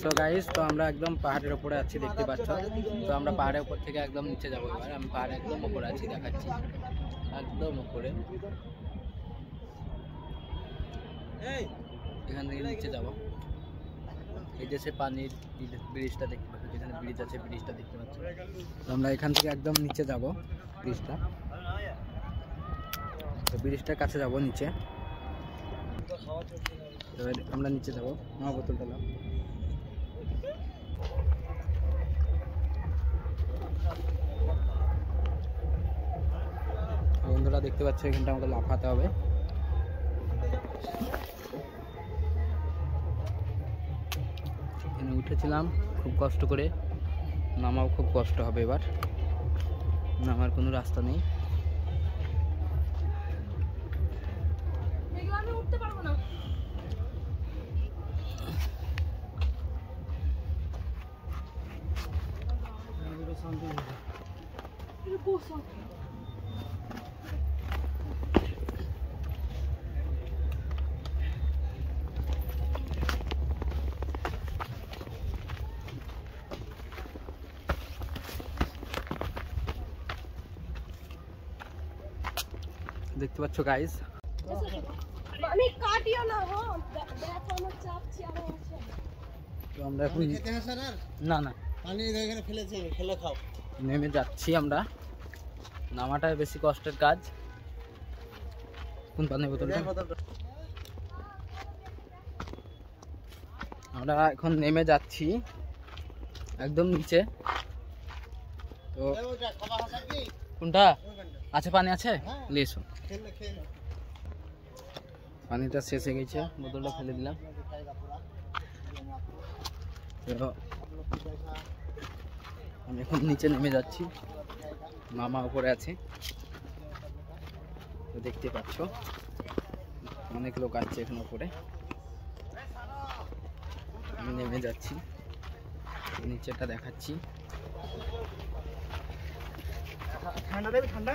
So guys, তো আমরা একদম পাহাড়ের উপরে আছি, দেখতে পাচ্ছ। তো আমরা পাহাড়ের উপর থেকে একদম নিচে যাবো এবার। আমি পাহাড়ের একদম উপরে আছি, দেখাচ্ছি একদম উপরে। এখান থেকে নিচে যাবো। এই যে সে পানির ব্রিজটা দেখতে পাচ্ছ, যেখানে ব্রিজ আছে ব্রিজটা দেখতে পাচ্ছ। তো আমরা এখান থেকে একদম নিচে যাব, ব্রিজটা। তো ব্রিজটার কাছে যাব নিচে। এবার আমরা নিচে যাবো। আমার বোতলটা নাও। বন্ধুরা দেখতে পাচ্ছ, এখানটা আমাকে লাফাতে হবে। এখানে উঠেছিলাম খুব কষ্ট করে, নামাও খুব কষ্ট হবে এবার। নামার কোনো রাস্তা নেই। আমি উঠতে পারবো না। দেখতে পাচ্ছ গাইস, আমি কাটিও না। দেখো আমার চাপছি আরো আছে। তো আমরা এখন খেতে আসা না না পানি এখানে ফেলেছে, ফেলে খাও। নেমে যাচ্ছি আমরা। নামাটাই বেশি কষ্টের কাজ। কোন পানির বোতলটা? আমরা এখন নেমে যাচ্ছি একদম নিচে। তো কোনটা আছে? পানি আছে, লিসো। পানিটা শেষ হয়ে গেছে, বোতলটা ফেলে দিলাম। তো আমি এখন নিচে নেমে যাচ্ছি, মামা উপরে আছে। তো দেখতে পাচ্ছ অনেক লোক আছে এখন উপরে। আমি নেমে যাচ্ছি, নিচেটা দেখাচ্ছি। ঠান্ডা দেবে, ঠান্ডা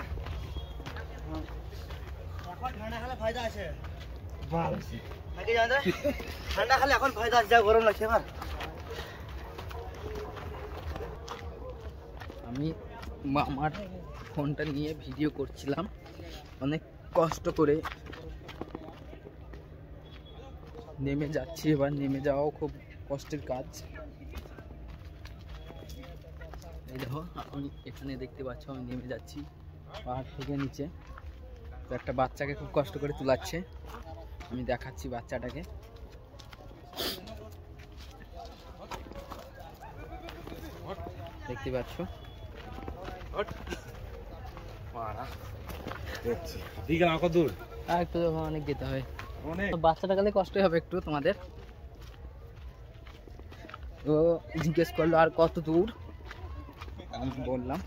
এখন ঠান্ডা খেলে ফায়দা আছে। ঠান্ডা খেলে এখন ফায়দা আছে, যা গরম লাগছে এবার। আমি আমার ফোনটা নিয়ে ভিডিও করছিলাম অনেক কষ্ট করে। নেমে যাচ্ছি এবার। নেমে যাওয়াও খুব কষ্টের কাজ। এই দেখো, আমি এখানে দেখতে পাচ্ছ আমি নেমে যাচ্ছি পাহাড় থেকে নিচে। তো একটা বাচ্চাকে খুব কষ্ট করে তুলাচ্ছে, আমি দেখাচ্ছি বাচ্চাটাকে। দেখতে পাচ্ছ দূর আর একটু অনেক যেতে হয়। বাচ্চাটা গেলে কষ্ট হবে একটু তোমাদের। তো জিজ্ঞেস করলো আর কত দূর, আমি বললাম।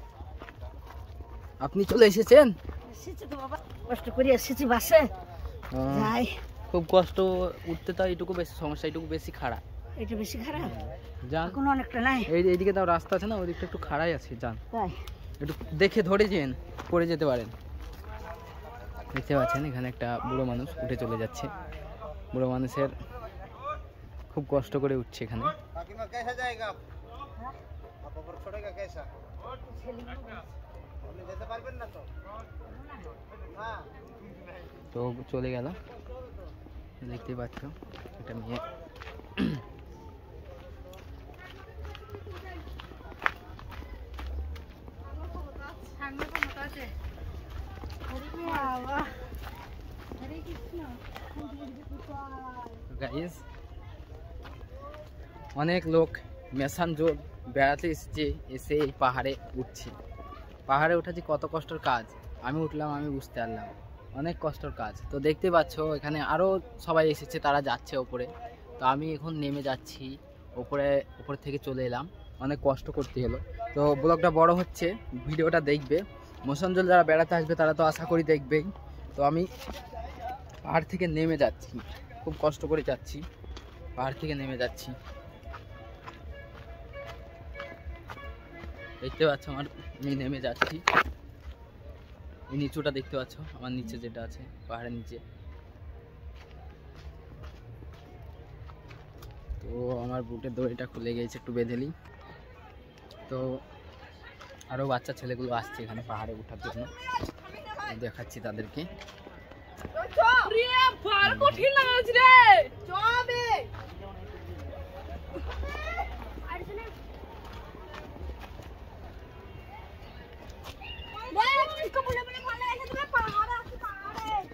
আপনি চলে এসেছেন? এসেছি তো বাবা, কষ্ট করে এসেছি বাসে। যাই, খুব কষ্ট উঠতে। তো এইটুকু বেশি সমস্যা, এইটুকু বেশি খাড়া। এটা বেশি খারাপ, যান কোনো অনেকটা নাই। এইদিকে তাও রাস্তা আছে না, ওই দিকটা একটু খাড়াই আছে। যান তাই একটু দেখে ধরে যেন, পড়ে যেতে পারেন। দেখতে পাচ্ছেন এখানে একটা বুড়ো মানুষ উঠে চলে যাচ্ছে। বুড়ো মানুষের খুব কষ্ট করে উঠছে এখানে। তো চলে গেল, দেখতে পাচ্ছ এটা মেয়ে। গাইস, অনেক লোক মেসানজোর বেড়াতে এসেছে, এসে এই পাহাড়ে উঠছে। পাহাড়ে ওঠা যে কত কষ্টের কাজ, আমি উঠলাম, আমি বুঝতে পারলাম অনেক কষ্টের কাজ। তো দেখতে পাচ্ছ এখানে আরও সবাই এসেছে, তারা যাচ্ছে ওপরে। তো আমি এখন নেমে যাচ্ছি উপরে থেকে চলে এলাম। অনেক কষ্ট করতে হলো। তো ব্লগটা বড় হচ্ছে, ভিডিওটা দেখবে। মেসানজোর যারা বেড়াতে আসবে তারা তো আশা করি দেখবেই। তো আমি পাহাড় থেকে নেমে যাচ্ছি, খুব কষ্ট করে যাচ্ছি, পাহাড় থেকে নেমে যাচ্ছি। দেখতে পাচ্ছ আমি নেমে যাচ্ছি। এই নিচুটা দেখতে পাচ্ছ, আমার নিচে যেটা আছে পাহাড়ের নিচে। তো তো আমার বুটের দড়িটা খুলে গিয়েছে, একটু বেঁধেলি। তো আরও বাচ্চা ছেলেগুলো আসছে এখানে পাহাড়ে ওঠার জন্য, দেখাচ্ছি তাদেরকে।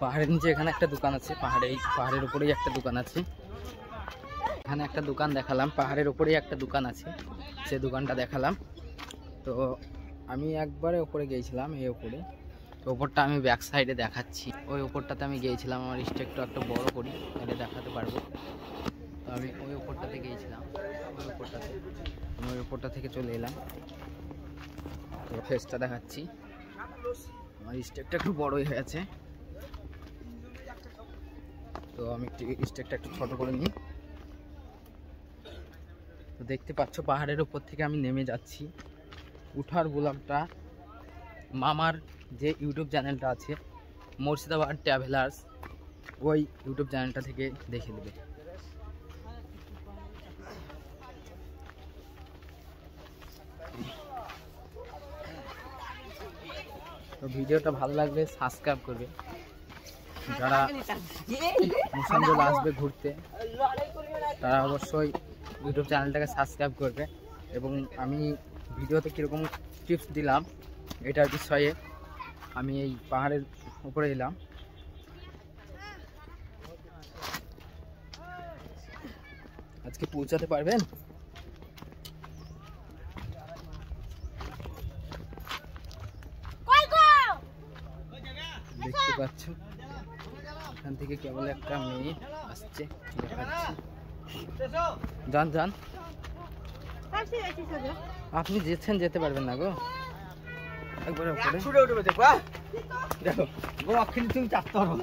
পাহাড়ের নিচে এখানে একটা দোকান আছে, পাহাড়ের উপরেই একটা দোকান আছে। এখানে একটা দোকান দেখালাম, পাহাড়ের উপরেই একটা দোকান আছে, সে দোকানটা দেখালাম। তো আমি একবারে ওপরে গিয়েছিলাম, এই ওপরে। তো ওপরটা আমি ব্যাক সাইডে দেখাচ্ছি। ওই ওপরটাতে আমি গিয়েছিলাম, আমার স্টেকটা একটু বড় করি তাহলে দেখাতে পারবো। তো আমি ওই ওপরটাতে গিয়েছিলাম, ওই ওপরটা থেকে চলে এলাম। তো ফেসটা দেখাচ্ছি, আমার স্টেকটা একটু বড়ই হয়েছে। তো আমি স্টেকটা একটু ছোট করে নিই। তো দেখতে পাচ্ছ পাহাড়ের উপর থেকে আমি নেমে যাচ্ছি। উঠার ব্লগটা মামার যে ইউটিউব চ্যানেলটা আছে, মুর্শিদাবাদ ট্রাভেলার্স, ওই ইউটিউব চ্যানেলটা থেকে দেখে নেবে। তো ভিডিওটা ভালো লাগলে সাবস্ক্রাইব করবে। যারা মুসানজল আসবে ঘুরতে তারা অবশ্যই ইউটিউব চ্যানেলটাকে সাবস্ক্রাইব করবে। এবং আমি ভিডিওতে কীরকম টিপস দিলাম এটার বিষয়ে, আমি এই পাহাড়ের উপরে এলাম। আজকে পৌঁছাতে পারবেন? দেখতে পাচ্ছ এখান থেকে কেবল একটা মেয়ে আসছে, দেখাচ্ছি। যান যান, আপনি যেছেন যেতে পারবেন না গো, একবারে উপরে দেখো গো, অক্ষিণ তুমি চাপতে পারো।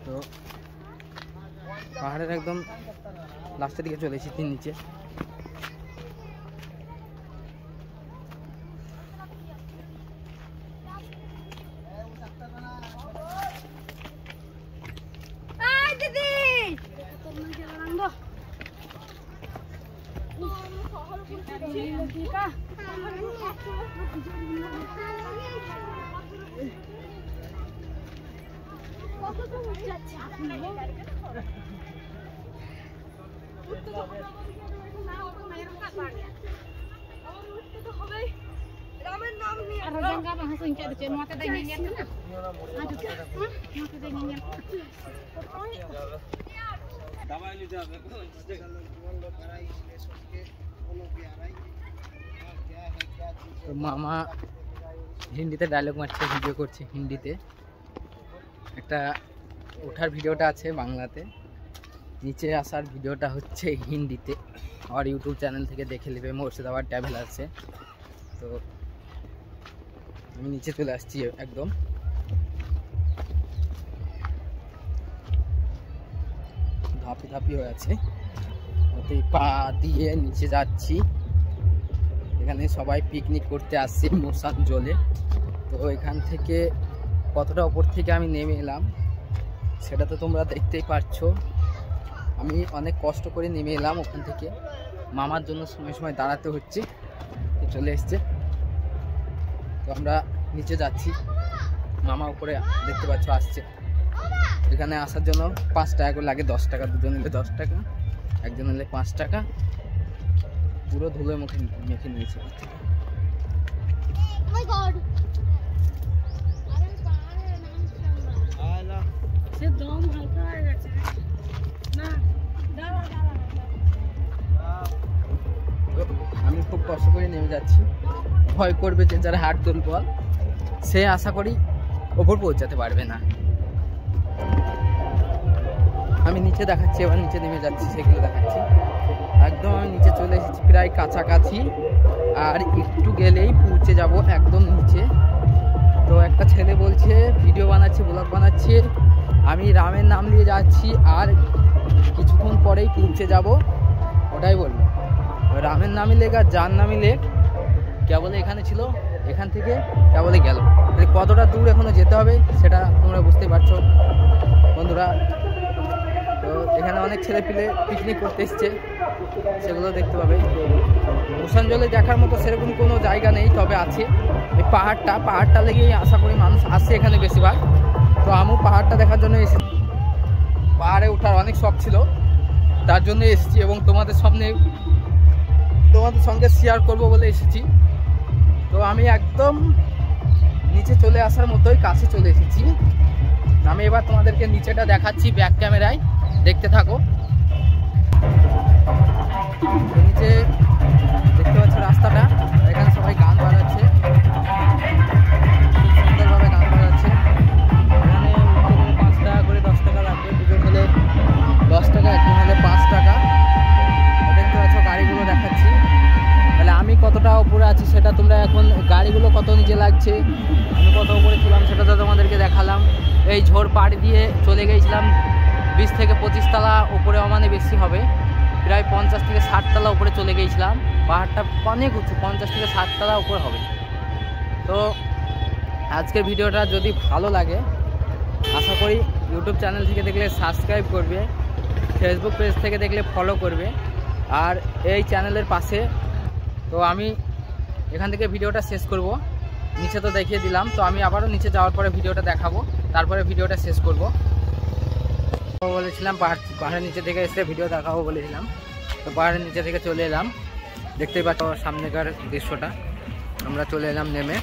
তো পাহাড়ের একদম লাস্টের দিকে চলে এসেছি, নিচে। তো মামা হিন্দিতে ডায়লগ মারছে, ভিডিও করছে হিন্দিতে। একটা ওঠার ভিডিওটা আছে বাংলাতে, নিচে আসার ভিডিওটা হচ্ছে হিন্দিতে। আমার ইউটিউব চ্যানেল থেকে দেখে নেবে, মুর্শিদাবাদ ট্রাভেলার্সে। তো আমি নিচে চলে আসছি একদম। ধাপি ধাপি হয়ে আছে, ওতে পা দিয়ে নিচে যাচ্ছি। এখানে সবাই পিকনিক করতে আসছে মুসানজলে। তো এখান থেকে কতটা উপর থেকে আমি নেমে এলাম সেটা তো তোমরা দেখতেই পারছো। আমি অনেক কষ্ট করে নেমে এলাম ওখান থেকে, মামার জন্য সময় সময় দাঁড়াতে হচ্ছে। তো চলে এসছে, তো আমরা নিচে যাচ্ছি। মামা উপরে দেখতে পাচ্ছ আসছে। এখানে আসার জন্য 5 টাকা করে লাগে, 10 টাকা, দুজন নিলে 10 টাকা, একজন নিলে 5 টাকা। পুরো ধুলোয় মুখে মেখে নিয়েছে। আমি খুব কষ্ট করে নেমে যাচ্ছি। ভয় করবে যে যারা হাট দুর্বল, সে আশা করি ওপর পৌঁছাতে পারবে না। আমি নিচে দেখাচ্ছি, এবার নিচে নেমে যাচ্ছি, সেগুলো দেখাচ্ছি। একদম আমি নিচে চলে এসেছি, প্রায় কাছাকাছি, আর একটু গেলেই পৌঁছে যাব একদম নিচে। তো একটা ছেলে বলছে ভিডিও বানাচ্ছে, ব্লগ বানাচ্ছে, আমি রামের নাম নিয়ে যাচ্ছি আর কিছুক্ষণ পরেই পৌঁছে যাব, ওটাই বললো। রামের নামই লেখ আর যার নামই লেখ, কেবলে এখানে ছিল, এখান থেকে কেবলে গেল। কতটা দূর এখনো যেতে হবে সেটা তোমরা বুঝতে পারছো বন্ধুরা। তো এখানে অনেক ছেলে পিলে পিকনিক করতে এসছে, সেগুলো দেখতে পাবে। মুসানজলে দেখার মতো সেরকম কোনো জায়গা নেই, তবে আছে এই পাহাড়টা লেগেই আশা করি মানুষ আসছে এখানে বেশিরভাগ। তো আমিও পাহাড়টা দেখার জন্য এসেছি, পাহাড়ে ওঠার অনেক শখ ছিল, তার জন্য এসেছি এবং তোমাদের সঙ্গে শেয়ার করব বলে এসেছি। তো আমি একদম নিচে চলে আসার মতোই কাছে চলে এসেছি। আমি এবার তোমাদেরকে নিচেটা দেখাচ্ছি ব্যাক ক্যামেরায়, দেখতে থাকো। নিচে দেখতে পাচ্ছ রাস্তাটা, এখানে সবাই গান বাজাচ্ছে, খুব সুন্দরভাবে গান বাজাচ্ছে। এখানে 5 টাকা করে 10 টাকা লাগবে, দুজন হলে 10 টাকা, একজন হলে 5 টাকা। দেখতে পাচ্ছ গাড়িগুলো দেখাচ্ছি। তাহলে আমি কতটা উপরে আছি সেটা তোমরা এখন, গাড়িগুলো কত নিচে লাগছে, আমি কত উপরে ছিলাম সেটা তো তোমাদেরকে দেখালাম। এই ঝোড় পাড়ি দিয়ে চলে গিয়েছিলাম 20 থেকে 25 তলা উপরে, মানে বেশি হবে, প্রায় 50 থেকে 60 তলা উপরে চলে গিয়েছিলাম। পাহাড়টা অনেক উঁচু, 50 থেকে 60 তলা উপরে হবে। তো আজকের ভিডিওটা যদি ভালো লাগে আশা করি ইউটিউব চ্যানেল থেকে দেখলে সাবস্ক্রাইব করবে, ফেসবুক পেজ থেকে দেখলে ফলো করবে, আর এই চ্যানেলের পাশে। তো আমি এখান থেকে ভিডিওটা শেষ করব, নিচে তো দেখিয়ে দিলাম, তো আমি আবারও নিচে যাওয়ার পরে ভিডিওটা দেখাবো, তারপরে ভিডিওটা শেষ করব। বলেছিলাম পাহাড়ের নিচে থেকে এসে ভিডিও দেখাবো বলেছিলাম, তো পাহাড়ের নিচে থেকে চলে এলাম। দেখতেই পাচ্ছ সামনেকার দৃশ্যটা। আমরা চলে এলাম নেমে,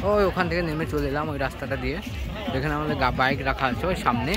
ওই ওখান থেকে নেমে চলে এলাম ওই রাস্তাটা দিয়ে, যেখানে আমাদের বাইক রাখা আছে ওই সামনে।